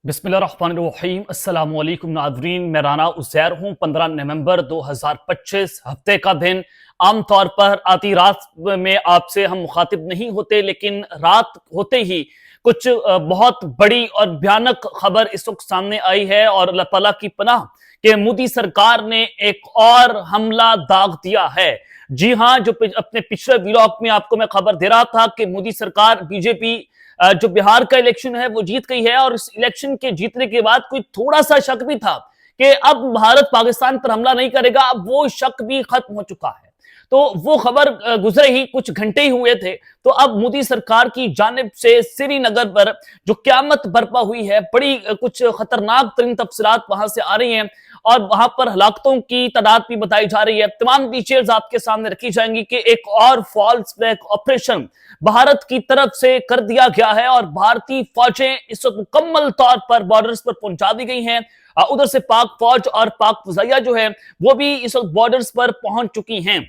बिस्मिल्लाहिर्रहमानिर्रहीम अस्सलाम वालेकुम नाज़रीन, मैं राना उज़ैर हूँ। 15 नवंबर 2025 हफ्ते का दिन। आमतौर पर आधी रात में आपसे हम मुखातिब नहीं होते, लेकिन रात होते ही कुछ बहुत बड़ी और भयानक खबर इस वक्त सामने आई है और अल्लाह ताला की पनाह कि मोदी सरकार ने एक और हमला दाग दिया है। जी हाँ, जो अपने पिछले व्लॉग में आपको मैं खबर दे रहा था कि मोदी सरकार बीजेपी जो बिहार का इलेक्शन है वो जीत गई है, और इस इलेक्शन के जीतने के बाद कोई थोड़ा सा शक भी था कि अब भारत पाकिस्तान पर हमला नहीं करेगा, अब वो शक भी खत्म हो चुका है। तो वो खबर गुजरे ही कुछ घंटे ही हुए थे, तो अब मोदी सरकार की जानिब से श्रीनगर पर जो क्यामत बरपा हुई है, बड़ी कुछ खतरनाक तरीन तफसीलात वहां से आ रही हैं और वहां पर हलाकतों की तादाद भी बताई जा रही है। तमाम डिटेल्स आपके सामने रखी जाएंगी कि एक और फॉल्स फ्लैग ऑपरेशन भारत की तरफ से कर दिया गया है और भारतीय फौजें इस वक्त मुकम्मल तौर पर बॉर्डर्स पर पहुंचा दी गई हैं। उधर से पाक फौज और पाक फजाइया जो है वो भी इस वक्त बॉर्डर्स पर पहुंच चुकी हैं।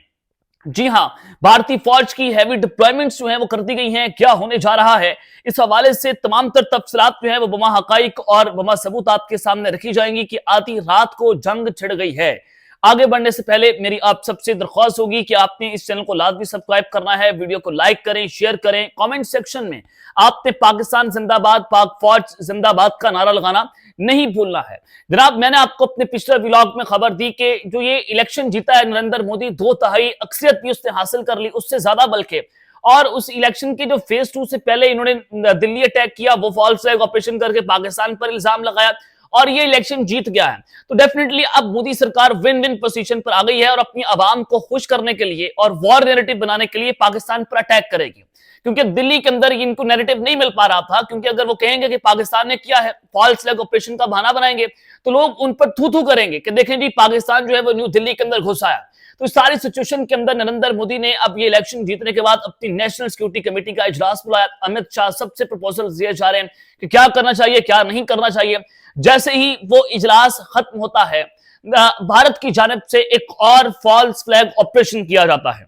जी हां, भारतीय फौज की हैवी डिप्लॉयमेंट्स जो है वो कर दी गई हैं। क्या होने जा रहा है, इस हवाले से तमाम तर तफसीलात जो है वो बमा हकाइक और बमा सबूत आपके सामने रखी जाएंगी कि आधी रात को जंग छिड़ गई है। आगे बढ़ने से पहले मेरी आप सबसे दरख्वास्त होगी कि आपने इस चैनल को लाजमी सब्सक्राइब करना है, वीडियो को लाइक करें, शेयर करें, कमेंट सेक्शन में आपने पाकिस्तान जिंदाबाद, पाक फौज जिंदाबाद का नारा लगाना नहीं भूलना है। जनाब, मैंने आपको अपने पिछले व्लॉग में खबर दी कि जो ये इलेक्शन जीता है नरेंद्र मोदी, 2/3 अक्सरियत भी उसने हासिल कर ली, उससे ज्यादा बल्कि। और उस इलेक्शन के जो फेज 2 से पहले इन्होंने दिल्ली अटैक किया, वो फॉल्स फ्लैग ऑपरेशन करके पाकिस्तान पर इल्जाम लगाया और ये इलेक्शन जीत गया है। तो डेफिनेटली अब मोदी सरकार विन विन पोजीशन पर आ गई है और अपनी आवाम को खुश करने के लिए और वॉर नैरेटिव बनाने के लिए पाकिस्तान पर अटैक करेगी। क्योंकि दिल्ली के अंदर इनको नैरेटिव नहीं मिल पा रहा था, क्योंकि अगर वो कहेंगे कि पाकिस्तान ने किया है, फॉल्स फ्लैग ऑपरेशन का बहाना बनाएंगे, तो लोग उन पर थू थू करेंगे कि देखें जी पाकिस्तान जो है वो न्यू दिल्ली के अंदर घुस आया। तो इस सारी सिचुएशन के अंदर नरेंद्र मोदी ने अब ये इलेक्शन जीतने के बाद अपनी नेशनल सिक्योरिटी कमेटी का इजलास बुलाया। अमित शाह सबसे प्रपोजल दिए जा रहे हैं कि क्या करना चाहिए, क्या नहीं करना चाहिए। जैसे ही वो इजलास खत्म होता है, भारत की जानिब से एक और फॉल्स फ्लैग ऑपरेशन किया जाता है।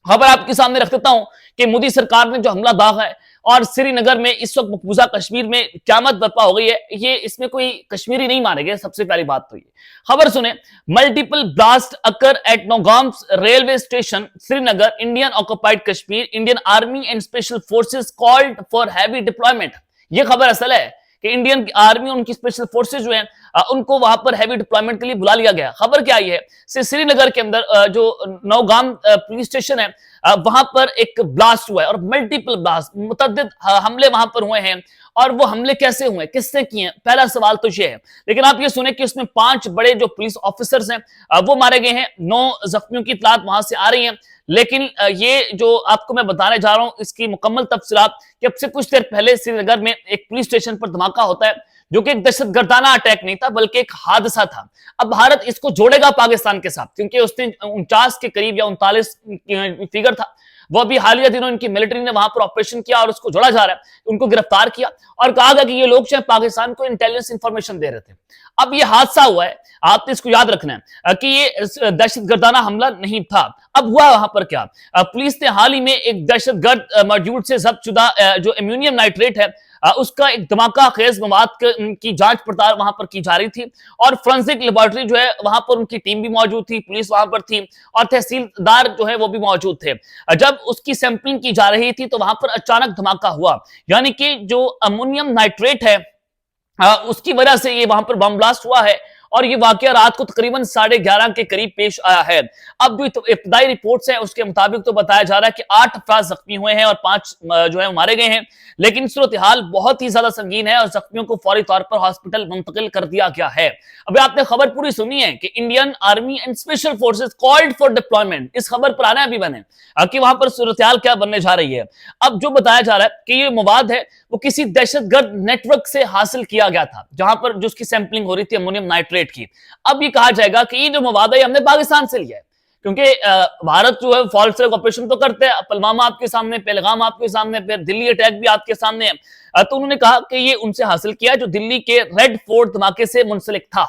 खबर आपके सामने रख देता हूं कि मोदी सरकार ने जो हमला दागा है और श्रीनगर में इस वक्त मकबूजा कश्मीर में क्यामत बर्पा हो गई है, ये इसमें कोई कश्मीरी नहीं मारे गए। सबसे पहली बात तो ये खबर सुने। Multiple blast occur at Nowgam railway station Srinagar, Indian occupied Kashmir, Indian army and special forces called for heavy deployment. ये खबर असल है कि इंडियन आर्मी और उनकी स्पेशल फोर्सेस जो हैं उनको वहां पर हैवी डिप्लॉयमेंट के लिए बुला लिया गया। खबर क्या आई है, श्रीनगर के अंदर जो नौगाम पुलिस स्टेशन है वहां पर एक ब्लास्ट हुआ है और मल्टीपल ब्लास्ट, मुतअद्दिद हमले वहां पर हुए हैं। और वो हमले कैसे हुए, किसने किए, पहला सवाल तो ये है। लेकिन आप ये सुने कि उसमें 5 बड़े जो पुलिस ऑफिसर्स हैं वो मारे गए हैं, 9 जख्मियों की इतलात वहां से आ रही हैं। लेकिन ये जो आपको मैं बताने जा रहा हूं इसकी मुकम्मल तफसीलात कि अब से कुछ देर पहले श्रीनगर में एक पुलिस स्टेशन पर धमाका होता है, जो कि एक दहशतगर्दाना अटैक नहीं था बल्कि एक हादसा था। अब भारत इसको जोड़ेगा पाकिस्तान के साथ, क्योंकि उसने 49 के करीब या 39 फिगर था, वो अभी हालिया दिनों इनकी मिलिट्री ने वहां पर ऑपरेशन किया और उसको जोड़ा जा रहा है। उनको गिरफ्तार किया और कहा गया कि ये लोग शायद पाकिस्तान को इंटेलिजेंस इंफॉर्मेशन दे रहे थे। अब ये हादसा हुआ है, आपने इसको याद रखना है कि ये दहशतगर्दाना हमला नहीं था। अब हुआ वहां पर क्या, पुलिस ने हाल ही में एक दहशतगर्द मौजूद से जब्तशुदा जो एम्यूनियम नाइट्रेट है उसका एक धमाका खेज मवाद की जांच पड़ताल वहां पर की जा रही थी और फोरेंसिक लेबोरेटरी जो है वहां पर उनकी टीम भी मौजूद थी, पुलिस वहां पर थी और तहसीलदार जो है वो भी मौजूद थे। जब उसकी सैंपलिंग की जा रही थी तो वहां पर अचानक धमाका हुआ, यानी कि जो अमोनियम नाइट्रेट है उसकी वजह से ये वहां पर बम ब्लास्ट हुआ है और ये वाकया रात को तकरीबन 11:30 के करीब पेश आया है। अब जो इब्तदाई रिपोर्ट्स हैं उसके मुताबिक तो बताया जा रहा है कि 8 अफराद जख्मी हुए हैं और 5 जो है मारे गए हैं। लेकिन सूरत हाल बहुत ही ज्यादा संगीन है और जख्मियों को फौरी तौर पर हॉस्पिटल मुंतकिल कर दिया गया है। अभी आपने खबर पूरी सुनी है कि Indian army and special forces called for deployment, इस खबर पर आना अभी बने कि वहां पर सूरत हाल क्या बनने जा रही है। अब जो बताया जा रहा है कि ये मवाद है वो किसी दहशतगर्द नेटवर्क से हासिल किया गया था, जहां पर जो उसकी सैंपलिंग हो रही थी अमोनियम नाइट्रेट की। अब ये कहा जाएगा कि ये जो मवाद है हमने पाकिस्तान से लिया है, क्योंकि भारत जो है फॉल्स फ्लैग ऑपरेशन तो करते हैं, पुलवामा आपके सामने, पहलगाम आपके सामने, फिर दिल्ली अटैक भी आपके सामने है। तो उन्होंने कहा कि ये उनसे हासिल किया जो दिल्ली के रेड फोर्ट धमाके से मुंसलिक था।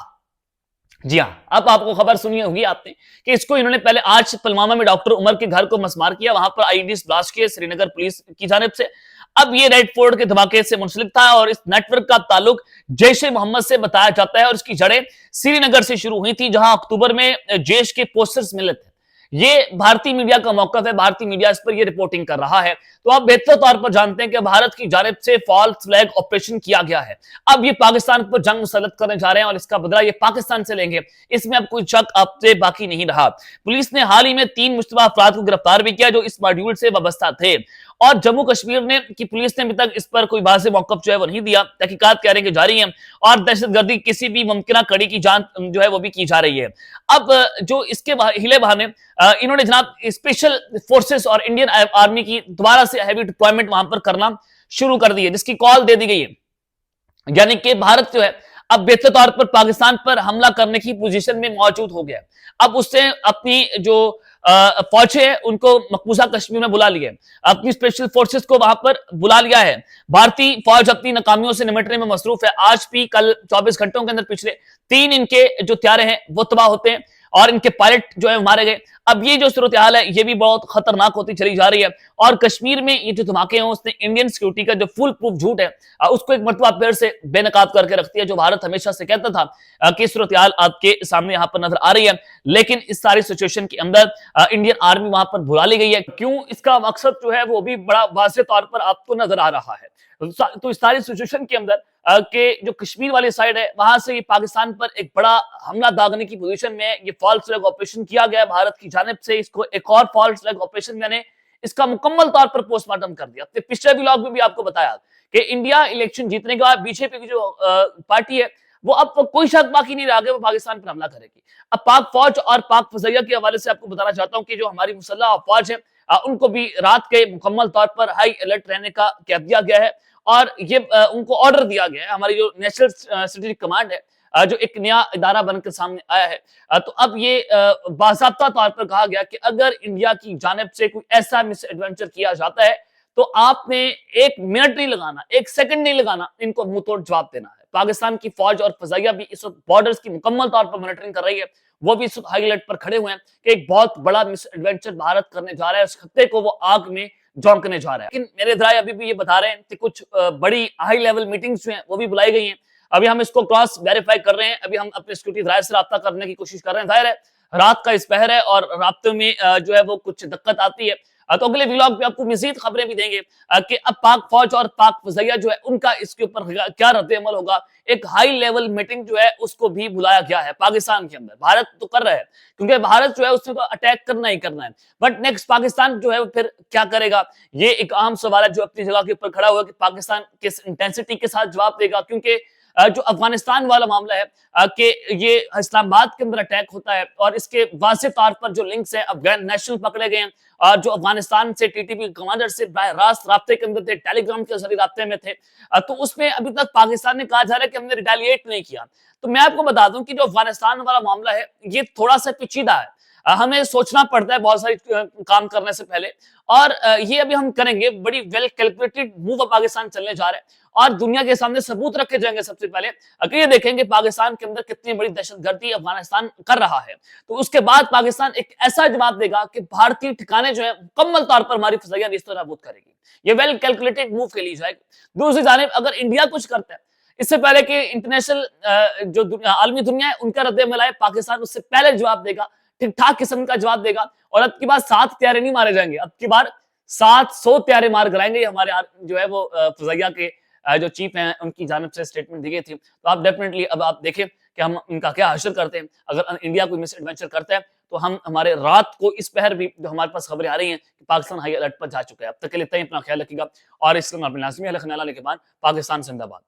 जी हाँ, अब आपको खबर सुनी होगी आपने कि इसको इन्होंने पहले आज पुलवामा में डॉक्टर उमर के घर को मसमार किया, वहां पर आईईडी ब्लास्ट किए श्रीनगर पुलिस की जानिब से। अब ये रेड फोर्ट के धमाके से मुंसलिक था और इस नेटवर्क का ताल्लुक जैश ए मोहम्मद से बताया जाता है और इसकी जड़ें श्रीनगर से शुरू हुई थी, जहां अक्टूबर में जैश के पोस्टर्स मिले थे। ये भारतीय मीडिया का मौकफ है, भारतीय मीडिया इस पर ये रिपोर्टिंग कर रहा है। तो आप बेहतर तौर पर जानते हैं कि भारत की जानिब से फॉल्स फ्लैग ऑपरेशन किया गया है। अब ये पाकिस्तान पर जंग मुसल्लत करने जा रहे हैं और इसका बदला ये पाकिस्तान से लेंगे, इसमें अब कोई शक आपसे बाकी नहीं रहा। पुलिस ने हाल ही में 3 मुश्तबा अफराद को गिरफ्तार भी किया जो इस मॉड्यूल से वाबस्ता थे और जम्मू कश्मीर ने की पुलिस ने अभी तक इस पर कोई वाज़ेह मौकफ जो है वो नहीं दिया। तहकीकात कह रहे हैं कि जारी है और दहशतगर्दी किसी भी मुमकिन कड़ी की जांच जो है वो भी की जा रही है। अब जो इसके हिले बहाने इन्होंने जनाब स्पेशल फोर्सेस और इंडियन आर्मी की दोबारा से हैवी डिप्लॉयमेंट वहां पर करना शुरू कर दी है, जिसकी कॉल दे दी गई है। यानी कि भारत जो है अब बेहतर तौर पर पाकिस्तान पर हमला करने की पोजीशन में मौजूद हो गया। अब उससे अपनी जो फौज है उनको मकबूजा कश्मीर में बुला लिया, अपनी स्पेशल फोर्सेस को वहां पर बुला लिया है। भारतीय फौज अपनी नाकामियों से निपटने में मसरूफ है। आज भी कल 24 घंटों के अंदर पिछले 3 इनके जो त्यारे हैं वो तबाह होते हैं और इनके पायलट जो है मारे गए। अब ये जो सूरत हाल है ये भी बहुत खतरनाक होती चली जा रही है और कश्मीर में ये जो धमाके हैं उसने इंडियन सिक्योरिटी का जो फुल प्रूफ झूठ है उसको एक मरतबा फिर से बेनकाब करके रखती है, जो भारत हमेशा से कहता था कि सूरत हाल आपके सामने यहाँ पर नजर आ रही है। लेकिन इस सारी सिचुएशन के अंदर इंडियन आर्मी वहां पर बुला ली गई है। क्यों, इसका मकसद जो है वो भी बड़ा वाज़ेह तौर पर आपको नजर आ रहा है। तो इस सारी सिचुएशन के अंदर के जो कश्मीर वाली साइड है वहां से ये पाकिस्तान पर एक बड़ा हमला दागने की पोजीशन में ये फॉल्स फ्लैग ऑपरेशन किया गया भारत की जानिब से। इसको एक और फॉल्स फ्लैग ऑपरेशन मैंने इसका मुकम्मल तौर पर पोस्टमार्टम कर दिया। तो पिछले व्लॉग में भी आपको बताया कि इंडिया इलेक्शन जीतने के बाद बीजेपी की जो पार्टी है वो अब कोई शक बाकी नहीं रह गया, वो पाकिस्तान पर हमला करेगी। अब पाक फौज और पाक फजैया के हवाले से आपको बताना चाहता हूं कि जो हमारी मुसल्लह फौज है उनको भी रात के मुकम्मल तौर पर हाई अलर्ट रहने का कह दिया गया है और ये उनको ऑर्डर दिया गया है। हमारी जो नेशनल स्ट्रेटेजिक कमांड है जो एक नया इदारा बनकर सामने आया है, तो अब ये बाज़ाब्ता तौर पर कहा गया कि अगर इंडिया की जानिब से कोई ऐसा मिस एडवेंचर किया जाता है तो आपने 1 मिनट नहीं लगाना, 1 सेकंड नहीं लगाना, इनको मुंह तोड़ जवाब देना है। पाकिस्तान की फौज और फजाइया भी इस वक्त बॉर्डर्स की मुकम्मल तौर पर मॉनिटरिंग कर रही है। वो भी इस वक्त हाई अलर्ट पर खड़े हुए हैं कि एक बहुत बड़ा मिस एडवेंचर भारत करने जा रहा है, उस खत्ते को वो आग में झोंकने जा रहा है। लेकिन मेरे दराय अभी भी ये बता रहे हैं कि कुछ बड़ी हाई लेवल मीटिंग्स जो हैं वो भी बुलाई गई हैं। अभी हम इसको क्रॉस वेरीफाई कर रहे हैं, अभी हम अपने सिक्योरिटी दराय से रब्ता करने की कोशिश कर रहे हैं। जाहिर है रात का इस पहर है और राब्ते में जो है वो कुछ दिक्कत आती है। तो अगले व्लॉग पे आपको मजीद खबरें भी देंगे कि अब पाक फौज और पाक फजैया जो है उनका इसके ऊपर क्या रद्द-ए-अमल होगा। एक हाई लेवल मीटिंग जो है उसको भी बुलाया गया है पाकिस्तान के अंदर। भारत तो कर रहा है क्योंकि भारत जो है उसने तो अटैक करना ही करना है, बट नेक्स्ट पाकिस्तान जो है वो फिर क्या करेगा, ये एक आम सवाल है जो अपनी जगह के ऊपर खड़ा हुआ है कि पाकिस्तान किस इंटेंसिटी के साथ जवाब देगा। क्योंकि जो अफगानिस्तान वाला मामला है कि ये इस्लामाबाद के अंदर अटैक होता है और इसके वाज़ेह तौर पर जो लिंक्स हैं, अफगान नेशनल पकड़े गए हैं और जो अफगानिस्तान से टीटीपी कमांडर से रास्त राब्ते के अंदर थे, टेलीग्राम के जरिए राब्ते में थे, तो उसमें अभी तक पाकिस्तान ने कहा जा रहा है कि हमने रिटेलिएट नहीं किया। तो मैं आपको बता दूं कि जो अफगानिस्तान वाला मामला है ये थोड़ा सा पेचीदा है, हमें सोचना पड़ता है बहुत सारी काम करने से पहले और ये अभी हम करेंगे। बड़ी वेल कैलकुलेटेड मूव पाकिस्तान चलने जा रहा है और दुनिया के सामने सबूत रखे जाएंगे। सबसे पहले अगर ये देखेंगे पाकिस्तान के अंदर कितनी बड़ी दहशतगर्दी अफगानिस्तान कर रहा है, तो उसके बाद पाकिस्तान एक ऐसा जवाब देगा कि भारतीय ठिकाने जो है मुकम्मल तौर पर हमारी फजैया नाबूद करेगी। ये वेल कैलकुलेटेड मूव के लिए जाएगी। दूसरी जानिब अगर इंडिया कुछ करता है इससे पहले कि इंटरनेशनल जो आलमी दुनिया है उनका रद्द-ए-अमल आए, पाकिस्तान उससे पहले जवाब देगा, ठीक ठाक किस्म का जवाब देगा और अब की बार 7 त्यारे नहीं मारे जाएंगे, अब की बार 700 त्यारे मार कराएंगे। हमारे जो है वो फजैया के जो चीफ हैं उनकी जानिब से स्टेटमेंट दी गई थी। तो आप डेफिनेटली अब आप देखें कि हम इनका क्या हश्र करते हैं। अगर इंडिया कोई मिस एडवेंचर करता है तो हम हमारे रात को इस पहर भी जो हमारे पास खबरें आ रही हैं कि पाकिस्तान हाई अलर्ट पर जा चुका है। अब तक के लिए इतना ही, अपना ख्याल रखिएगा और इसलिए अपने लाजमी अलग ख्याल के बाद पाकिस्तान जिंदाबाद।